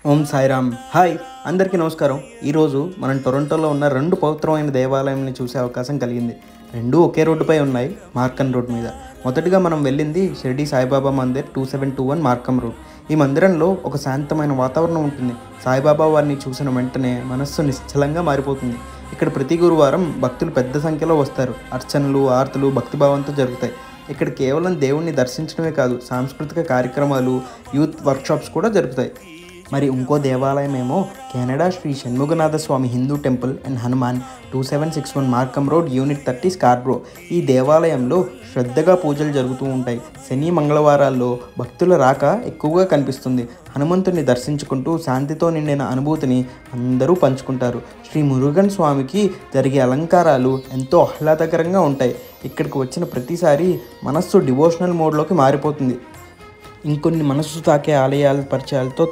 ఓం Sairam. Hi, అందరికీ నమస్కారం. ఈరోజు మనం టొరంటోలో ఉన్న రెండు పవిత్రమైన దేవాలయాన్ని చూసే అవకాశం కలిగింది. రెండూ ఒకే రోడ్డుపై ఉన్నాయి, మార్కమ్ రోడ్ మీద. మొదటిగా మనం వెళ్ళింది షిరిడి సాయిబాబా మందిర్ 2721 మార్కమ్ రోడ్. ఈ మందిరంలో ఒక శాంతమైన వాతావరణం ఉంటుంది. సాయిబాబా వారిని చూసిన వెంటనే మనస్సు నిశ్చలంగా మారిపోతుంది. ఇక్కడ ప్రతి గురువారం భక్తులు పెద్ద సంఖ్యలో వస్తారు. అర్చనలు, ఆరతులు భక్తిభావంతో జరుగుతాయి. ఇక్కడ కేవలం దేవుణ్ణి దర్శించడమే కాదు, సాంస్కృతిక కార్యక్రమాలు, యూత్ వర్క్షాప్స్ కూడా జరుగుతాయి. మరి ఇంకో దేవాలయం ఏమో Canada Shri Shanmuganatha Swami Hindu temple and Hanuman 2761 Markham road unit 30 Scarborough. ఈ దేవాలయంలో శ్రద్ధగా పూజలు జరుగుతూ ఉంటాయి. శని మంగళవారాల్లో భక్తుల రాక ఎక్కువగా కనిపిస్తుంది. హనుమంతుని దర్శించుకుంటూ శాంతితో నిండిన అనుభూతిని అందరూ పంచుకుంటారు. శ్రీ మురుగన్ స్వామికి జరిగే అలంకారాలు ఎంతో ఆహ్లాదకరంగా ఉంటాయి. ఇక్కడికి వచ్చిన ప్రతిసారి మనస్సు డివోషనల్ మోడ్లోకి మారిపోతుంది. ఇంకొన్ని మనస్సు తాకే ఆలయాల పరిచయాలతో